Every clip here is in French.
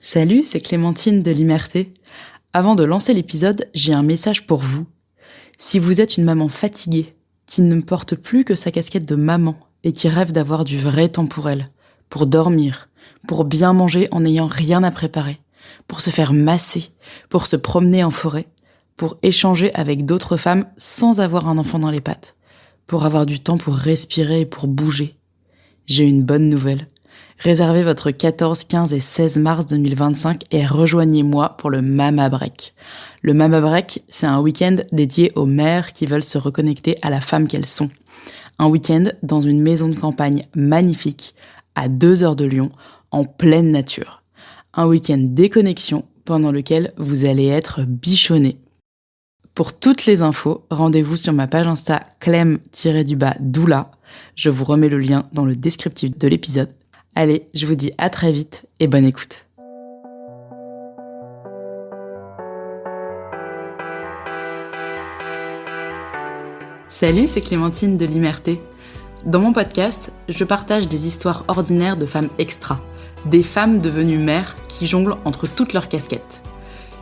Salut, c'est Clémentine de l'Imerté. Avant de lancer l'épisode, j'ai un message pour vous. Si vous êtes une maman fatiguée, qui ne porte plus que sa casquette de maman et qui rêve d'avoir du vrai temps pour elle, pour dormir, pour bien manger en n'ayant rien à préparer, pour se faire masser, pour se promener en forêt, pour échanger avec d'autres femmes sans avoir un enfant dans les pattes, pour avoir du temps pour respirer et pour bouger, j'ai une bonne nouvelle. Réservez votre 14, 15 et 16 mars 2025 et rejoignez-moi pour le Mama Break. Le Mama Break, c'est un week-end dédié aux mères qui veulent se reconnecter à la femme qu'elles sont. Un week-end dans une maison de campagne magnifique, à 2 heures de Lyon, en pleine nature. Un week-end déconnexion pendant lequel vous allez être bichonnés. Pour toutes les infos, rendez-vous sur ma page Insta clem-doula. Je vous remets le lien dans le descriptif de l'épisode. Allez, je vous dis à très vite et bonne écoute. Salut, c'est Clémentine de l'Imerté. Dans mon podcast, je partage des histoires ordinaires de femmes extra, des femmes devenues mères qui jonglent entre toutes leurs casquettes.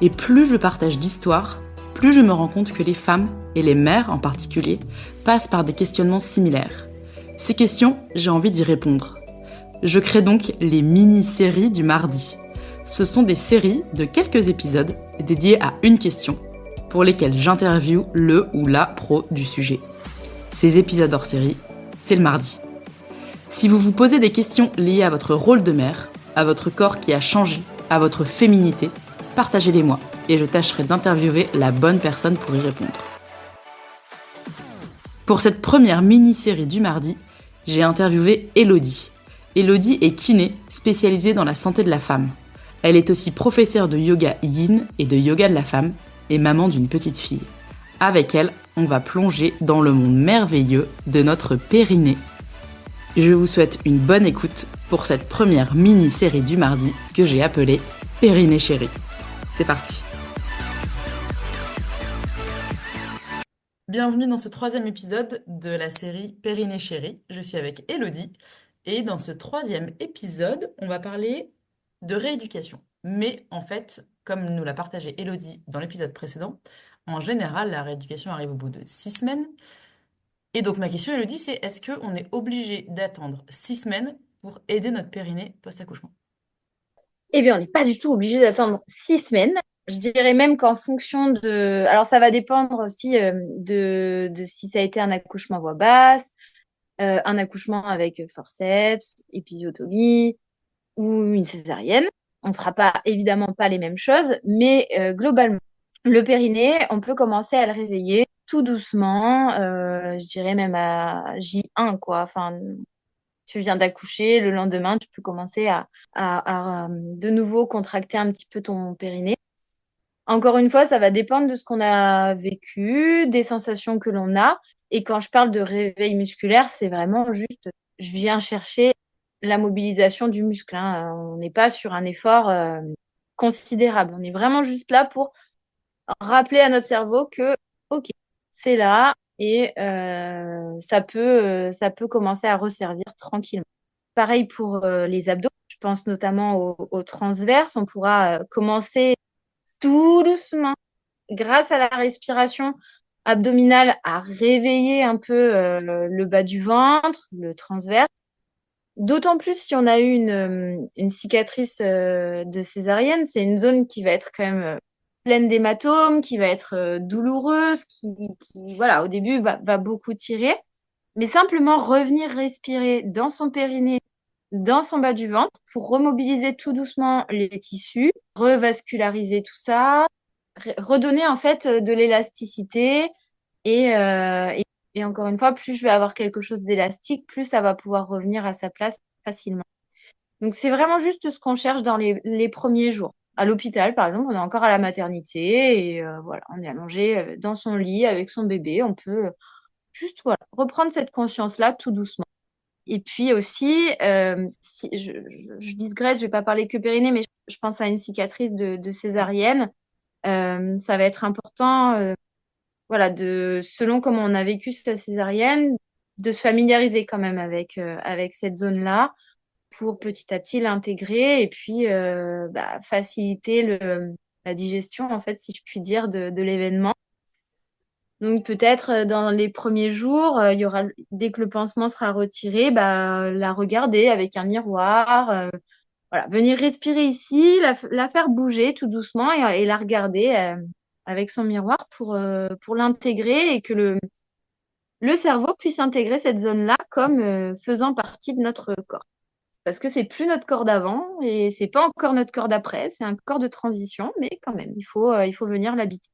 Et plus je partage d'histoires, plus je me rends compte que les femmes, et les mères en particulier, passent par des questionnements similaires. Ces questions, j'ai envie d'y répondre. Je crée donc les mini-séries du mardi. Ce sont des séries de quelques épisodes dédiés à une question, pour lesquelles j'interviewe le ou la pro du sujet. Ces épisodes hors série, c'est le mardi. Si vous vous posez des questions liées à votre rôle de mère, à votre corps qui a changé, à votre féminité, partagez-les moi et je tâcherai d'interviewer la bonne personne pour y répondre. Pour cette première mini-série du mardi, j'ai interviewé Elodie. Elodie est kiné, spécialisée dans la santé de la femme. Elle est aussi professeure de yoga yin et de yoga de la femme et maman d'une petite fille. Avec elle, on va plonger dans le monde merveilleux de notre périnée. Je vous souhaite une bonne écoute pour cette première mini-série du mardi que j'ai appelée Périnée chérie. C'est parti. Bienvenue dans ce troisième épisode de la série Périnée chérie. Je suis avec Elodie. Et dans ce troisième épisode, on va parler de rééducation. Mais en fait, comme nous l'a partagé Elodie dans l'épisode précédent, en général, la rééducation arrive au bout de 6 semaines. Et donc ma question, Elodie, c'est est-ce qu'on est obligé d'attendre 6 semaines pour aider notre périnée post-accouchement? Eh bien, on n'est pas du tout obligé d'attendre 6 semaines. Je dirais même qu'en fonction de... Alors, ça va dépendre aussi de si ça a été un accouchement à voix basse, un accouchement avec forceps, épisiotomie ou une césarienne. On ne fera pas, évidemment pas les mêmes choses, mais globalement, le périnée, on peut commencer à le réveiller tout doucement, je dirais même à J1, quoi. Enfin, tu viens d'accoucher, le lendemain, tu peux commencer à, de nouveau contracter un petit peu ton périnée. Encore une fois, ça va dépendre de ce qu'on a vécu, des sensations que l'on a. Et quand je parle de réveil musculaire, c'est vraiment juste, je viens chercher la mobilisation du muscle, hein. On n'est pas sur un effort considérable. On est vraiment juste là pour rappeler à notre cerveau que, OK, c'est là et ça peut commencer à resservir tranquillement. Pareil pour les abdos. Je pense notamment au transverse. On pourra commencer tout doucement, grâce à la respiration abdominale, à réveiller un peu le bas du ventre, le transverse. D'autant plus si on a eu une cicatrice de césarienne, c'est une zone qui va être quand même pleine d'hématomes, qui va être douloureuse, voilà, au début va beaucoup tirer. Mais simplement revenir respirer dans son périnée, dans son bas du ventre, pour remobiliser tout doucement les tissus, revasculariser tout ça, redonner en fait de l'élasticité et encore une fois, plus je vais avoir quelque chose d'élastique, plus ça va pouvoir revenir à sa place facilement. Donc, c'est vraiment juste ce qu'on cherche dans les premiers jours. À l'hôpital, par exemple, on est encore à la maternité et voilà, on est allongé dans son lit avec son bébé. On peut juste voilà, reprendre cette conscience-là tout doucement. Et puis aussi, je digresse, je vais pas parler que périnée, mais je pense à une cicatrice de césarienne. Ça va être important, voilà, selon comment on a vécu cette césarienne, de se familiariser quand même avec cette zone-là pour petit à petit l'intégrer et puis faciliter la digestion, en fait, si je puis dire, de l'événement. Donc peut-être dans les premiers jours, il y aura, dès que le pansement sera retiré, la regarder avec un miroir, voilà, venir respirer ici, la faire bouger tout doucement et la regarder avec son miroir pour l'intégrer et que le cerveau puisse intégrer cette zone-là comme faisant partie de notre corps. Parce que c'est plus notre corps d'avant et c'est pas encore notre corps d'après, c'est un corps de transition, mais quand même, il faut venir l'habiter.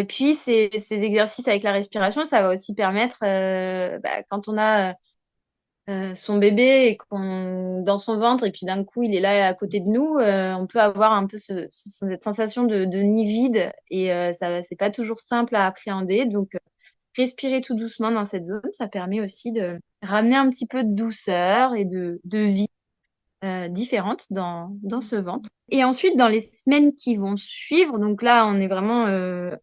Puis ces exercices avec la respiration, ça va aussi permettre, quand on a son bébé et qu'on dans son ventre et puis d'un coup il est là à côté de nous, on peut avoir un peu cette sensation de nid vide et c'est pas toujours simple à appréhender. Donc respirer tout doucement dans cette zone, ça permet aussi de ramener un petit peu de douceur et de vie différentes dans ce ventre. Et ensuite, dans les semaines qui vont suivre, donc là, on est vraiment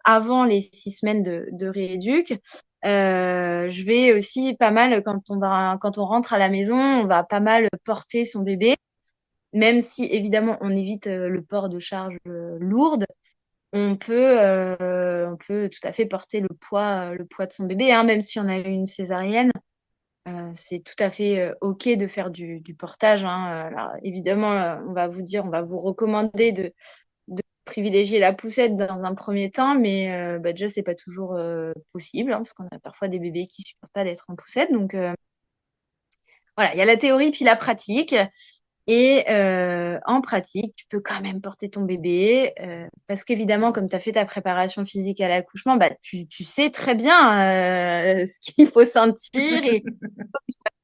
avant les 6 semaines de rééduc. Je vais aussi pas mal, quand on rentre à la maison, on va pas mal porter son bébé, même si évidemment on évite le port de charges lourdes. On peut tout à fait porter le poids de son bébé, hein, même si on a eu une césarienne. C'est tout à fait OK de faire du portage, hein. Alors, évidemment, on va vous recommander de privilégier la poussette dans un premier temps, mais déjà, c'est pas toujours possible, hein, parce qu'on a parfois des bébés qui supportent pas d'être en poussette. Donc, voilà, il y a la théorie puis la pratique. Et en pratique, tu peux quand même porter ton bébé parce qu'évidemment, comme tu as fait ta préparation physique à l'accouchement, tu sais très bien ce qu'il faut sentir et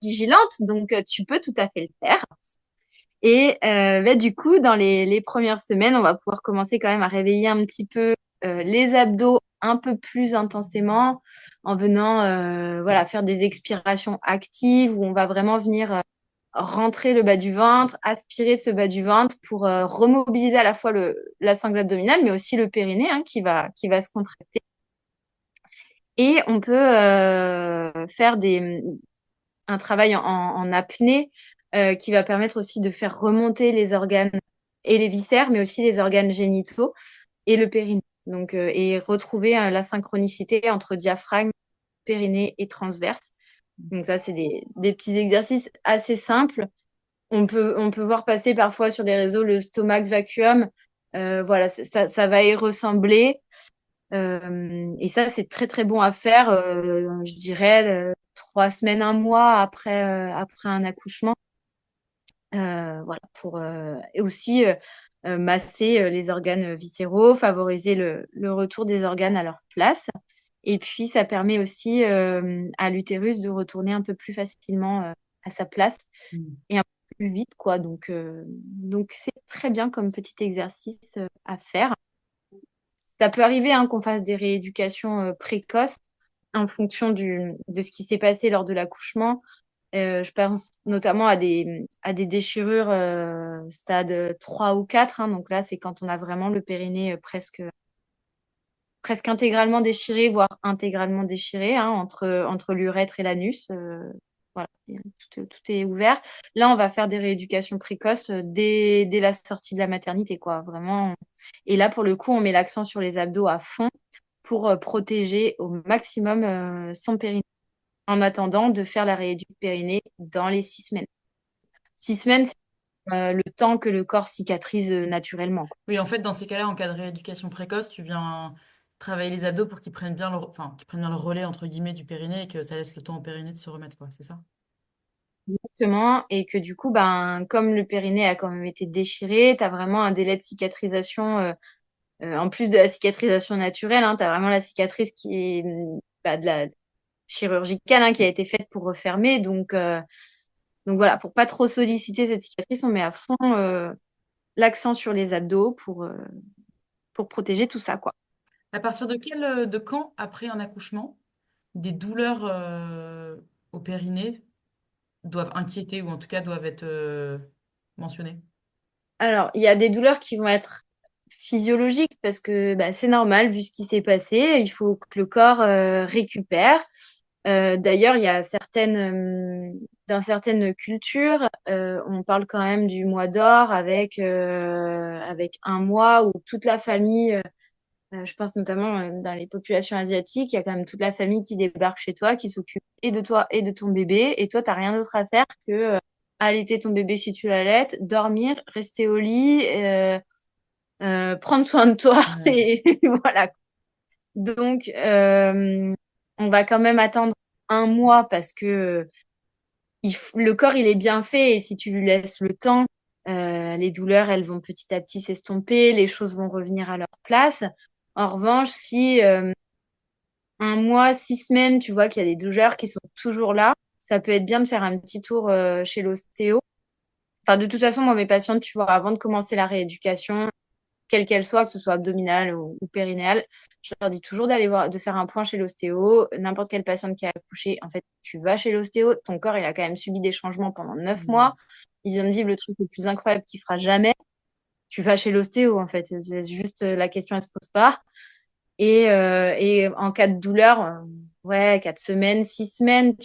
vigilante. Donc, tu peux tout à fait le faire. Et du coup, dans les premières semaines, on va pouvoir commencer quand même à réveiller un petit peu les abdos un peu plus intensément en venant faire des expirations actives où on va vraiment venir rentrer le bas du ventre, aspirer ce bas du ventre pour remobiliser à la fois la sangle abdominale, mais aussi le périnée qui va se contracter. Et on peut faire un travail en apnée qui va permettre aussi de faire remonter les organes et les viscères, mais aussi les organes génitaux et le périnée. Donc, et retrouver la synchronicité entre diaphragme, périnée et transverse. Donc ça, c'est des petits exercices assez simples. On peut voir passer parfois sur les réseaux le stomach vacuum. Voilà, ça va y ressembler. Et ça, c'est très, très bon à faire, je dirais, 3 semaines, un mois après un accouchement. Voilà, et aussi masser les organes viscéraux, favoriser le retour des organes à leur place. Et puis, ça permet aussi à l'utérus de retourner un peu plus facilement à sa place et un peu plus vite, quoi. Donc c'est très bien comme petit exercice à faire. Ça peut arriver hein, qu'on fasse des rééducations précoces en fonction de ce qui s'est passé lors de l'accouchement. Je pense notamment à des déchirures stade 3 ou 4. Hein. Donc là, c'est quand on a vraiment le périnée presque intégralement déchiré, voire intégralement déchiré hein, entre l'urètre et l'anus. Voilà, tout est ouvert. Là, on va faire des rééducations précoces dès la sortie de la maternité, quoi, vraiment. Et là, pour le coup, on met l'accent sur les abdos à fond pour protéger au maximum son périnée en attendant de faire la rééducation périnée dans les 6 semaines. 6 semaines, c'est le temps que le corps cicatrise naturellement. Quoi. Oui, en fait, dans ces cas-là, en cas de rééducation précoce, tu viens travailler les abdos pour qu'ils prennent bien le relais, entre guillemets, du périnée et que ça laisse le temps au périnée de se remettre, quoi, c'est ça? Exactement. Et que du coup, comme le périnée a quand même été déchiré, tu as vraiment un délai de cicatrisation. En plus de la cicatrisation naturelle, hein, tu as vraiment la cicatrice qui est de la chirurgicale hein, qui a été faite pour refermer. Donc voilà, pour pas trop solliciter cette cicatrice, on met à fond l'accent sur les abdos pour protéger tout ça, quoi. À partir de quand, après un accouchement, des douleurs au périnée doivent inquiéter ou en tout cas doivent être mentionnées? Alors, il y a des douleurs qui vont être physiologiques parce que c'est normal vu ce qui s'est passé. Il faut que le corps récupère. D'ailleurs, il y a certaines dans certaines cultures, on parle quand même du mois d'or avec un mois où toute la famille, je pense notamment dans les populations asiatiques, il y a quand même toute la famille qui débarque chez toi, qui s'occupe et de toi et de ton bébé. Et toi, t'as rien d'autre à faire que allaiter ton bébé si tu l'allaites, dormir, rester au lit, prendre soin de toi. Ouais. Et voilà. Donc, on va quand même attendre un mois parce que le corps, il est bien fait et si tu lui laisses le temps, les douleurs, elles vont petit à petit s'estomper, les choses vont revenir à leur place. En revanche, si un mois, 6 semaines, tu vois qu'il y a des douleurs qui sont toujours là, ça peut être bien de faire un petit tour chez l'ostéo. Enfin, de toute façon, moi, mes patientes, tu vois, avant de commencer la rééducation, quelle qu'elle soit, que ce soit abdominale ou périnéale, je leur dis toujours d'aller voir, de faire un point chez l'ostéo. N'importe quelle patiente qui a accouché, en fait, tu vas chez l'ostéo, ton corps, il a quand même subi des changements pendant 9 mois. Mm. Il vient de vivre le truc le plus incroyable qu'il fera jamais. Tu vas chez l'ostéo, en fait. C'est juste la question, elle se pose pas. Et en cas de douleur, ouais, 4 semaines, 6 semaines,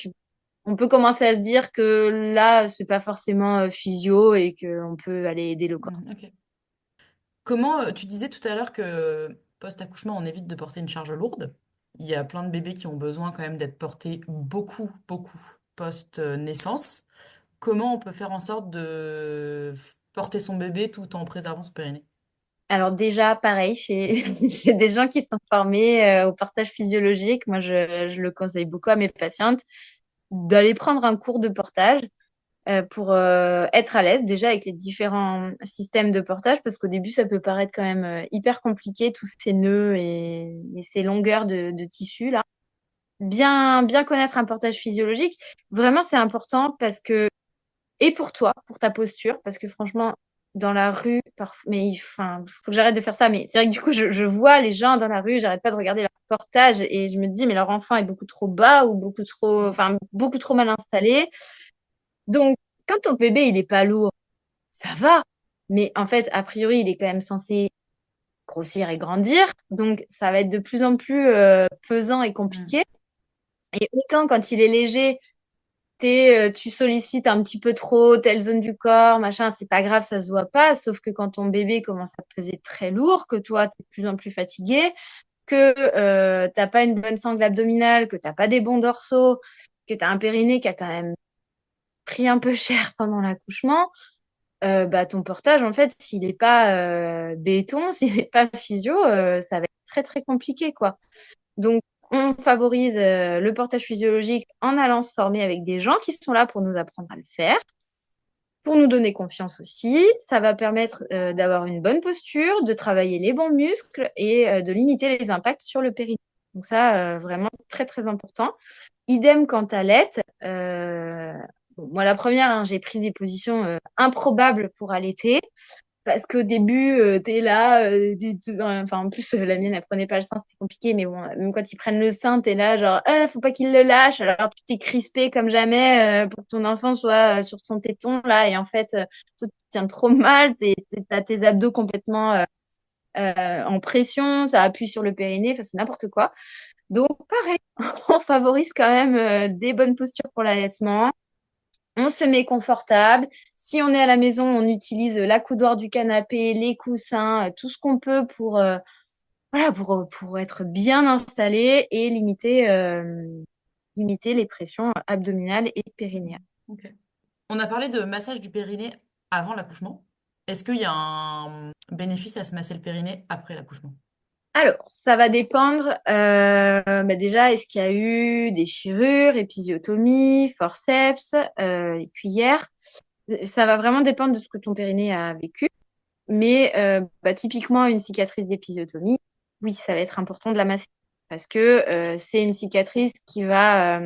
on peut commencer à se dire que là, c'est pas forcément physio et qu'on peut aller aider le corps. Ok. Comment, tu disais tout à l'heure que post-accouchement, on évite de porter une charge lourde. Il y a plein de bébés qui ont besoin quand même d'être portés beaucoup, beaucoup post-naissance. Comment on peut faire en sorte de porter son bébé tout en préservant son périnée? Alors déjà, pareil, chez des gens qui sont formés au portage physiologique, moi je le conseille beaucoup à mes patientes, d'aller prendre un cours de portage pour être à l'aise déjà avec les différents systèmes de portage, parce qu'au début ça peut paraître quand même hyper compliqué, tous ces nœuds et ces longueurs de tissu là. Bien connaître un portage physiologique, vraiment c'est important parce que et pour toi, pour ta posture, parce que franchement, dans la rue, mais enfin, faut que j'arrête de faire ça. Mais c'est vrai que du coup, je vois les gens dans la rue, j'arrête pas de regarder leur portage et je me dis, mais leur enfant est beaucoup trop bas ou beaucoup trop, enfin, beaucoup trop mal installé. Donc, quand ton bébé, il est pas lourd, ça va. Mais en fait, a priori, il est quand même censé grossir et grandir. Donc, ça va être de plus en plus pesant et Mm. compliqué. Et autant quand il est léger, tu sollicites un petit peu trop telle zone du corps, machin, c'est pas grave, ça se voit pas. Sauf que quand ton bébé commence à peser très lourd, que toi, tu es de plus en plus fatigué, que t'as pas une bonne sangle abdominale, que t'as pas des bons dorsaux, que tu as un périnée qui a quand même pris un peu cher pendant l'accouchement, bah, ton portage, en fait, s'il n'est pas béton, s'il n'est pas physio, ça va être très, très compliqué, quoi. Donc, on favorise le portage physiologique en allant se former avec des gens qui sont là pour nous apprendre à le faire, pour nous donner confiance aussi. Ça va permettre d'avoir une bonne posture, de travailler les bons muscles et de limiter les impacts sur le périnée. Donc ça, vraiment très, très important. Idem quant à l'aide. Bon, moi, la première, hein, j'ai pris des positions improbables pour allaiter. Parce qu'au début, t'es là, enfin, en plus, la mienne, elle prenait pas le sein, c'était compliqué, mais bon, même quand ils prennent le sein, t'es là, genre, faut pas qu'ils le lâchent, alors tu t'es crispé comme jamais pour que ton enfant soit sur son téton, là, et en fait, toi, tu tiens trop mal, t'as tes abdos complètement en pression, ça appuie sur le périnée, enfin, c'est n'importe quoi. Donc, pareil, on favorise quand même des bonnes postures pour l'allaitement. On se met confortable. Si on est à la maison, on utilise la coudoir du canapé, les coussins, tout ce qu'on peut pour, voilà, pour être bien installé et limiter les pressions abdominales et périnéales. Ok. On a parlé de massage du périnée avant l'accouchement. Est-ce qu'il y a un bénéfice à se masser le périnée après l'accouchement? Alors, ça va dépendre. Bah déjà, est-ce qu'il y a eu des déchirures, épisiotomie, forceps, les cuillères? Ça va vraiment dépendre de ce que ton périnée a vécu. Mais bah, typiquement, une cicatrice d'épisiotomie, oui, ça va être important de la masser parce que c'est une cicatrice qui va...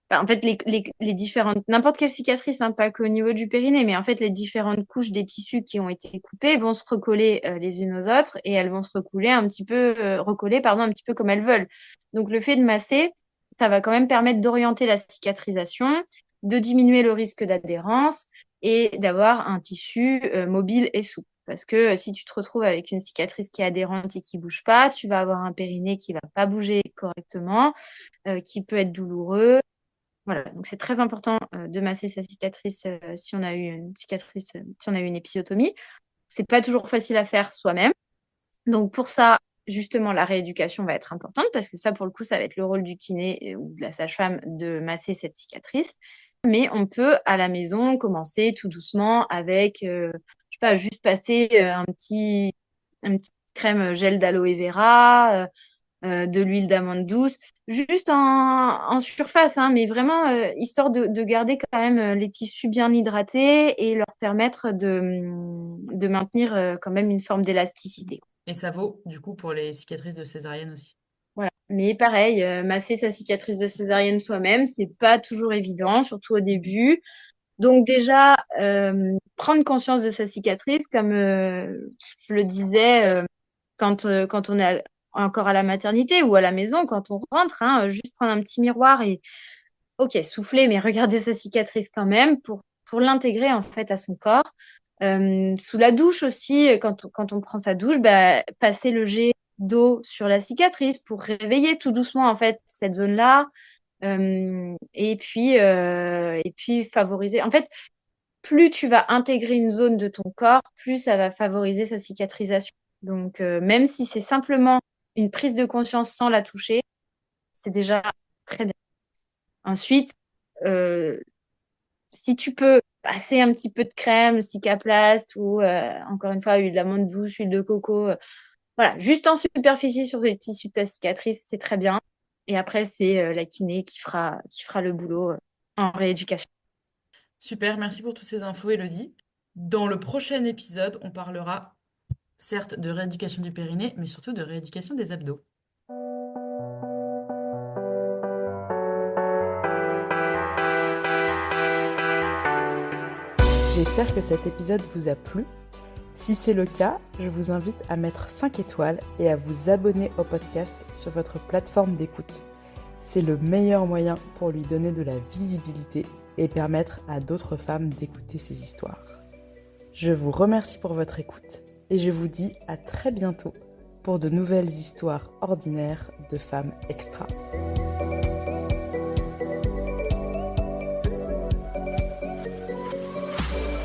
bah, en fait, les différentes... N'importe quelle cicatrice, hein, pas qu'au niveau du périnée, mais en fait, les différentes couches des tissus qui ont été coupées vont se recoller les unes aux autres et elles vont se recoller, pardon, un petit peu comme elles veulent. Donc, le fait de masser, ça va quand même permettre d'orienter la cicatrisation, de diminuer le risque d'adhérence et d'avoir un tissu mobile et souple. Parce que si tu te retrouves avec une cicatrice qui est adhérente et qui bouge pas, tu vas avoir un périnée qui va pas bouger correctement, qui peut être douloureux. Voilà, donc c'est très important de masser sa cicatrice si on a eu une cicatrice, si on a eu une épisiotomie. C'est pas toujours facile à faire soi-même. Donc pour ça, justement, la rééducation va être importante parce que ça, pour le coup, ça va être le rôle du kiné ou de la sage-femme de masser cette cicatrice. Mais on peut à la maison commencer tout doucement avec, je sais pas, juste passer un petit crème gel d'aloe vera, de l'huile d'amande douce, juste en surface, hein, mais vraiment histoire de garder quand même les tissus bien hydratés et leur permettre de maintenir quand même une forme d'élasticité. Et ça vaut du coup pour les cicatrices de césarienne aussi. Voilà. Mais pareil, masser sa cicatrice de césarienne soi-même, c'est pas toujours évident, surtout au début. Donc déjà, prendre conscience de sa cicatrice, comme je le disais, quand on est encore à la maternité ou à la maison, quand on rentre, hein, juste prendre un petit miroir et, ok, souffler, mais regarder sa cicatrice quand même pour l'intégrer en fait à son corps. Sous la douche aussi, quand on prend sa douche, bah, passer le jet d'eau sur la cicatrice pour réveiller tout doucement en fait cette zone-là. Et puis favoriser. En fait, plus tu vas intégrer une zone de ton corps, plus ça va favoriser sa cicatrisation. Donc, même si c'est simplement une prise de conscience sans la toucher, c'est déjà très bien. Ensuite, euh, si tu peux passer un petit peu de crème, Cicaplast ou encore une fois, huile d'amande douce, huile de coco, voilà, juste en superficie sur les tissus de ta cicatrice, c'est très bien. Et après, c'est la kiné qui fera le boulot en rééducation. Super, merci pour toutes ces infos, Elodie. Dans le prochain épisode, on parlera certes de rééducation du périnée, mais surtout de rééducation des abdos. J'espère que cet épisode vous a plu. Si c'est le cas, je vous invite à mettre 5 étoiles et à vous abonner au podcast sur votre plateforme d'écoute. C'est le meilleur moyen pour lui donner de la visibilité et permettre à d'autres femmes d'écouter ces histoires. Je vous remercie pour votre écoute et je vous dis à très bientôt pour de nouvelles histoires ordinaires de femmes extra.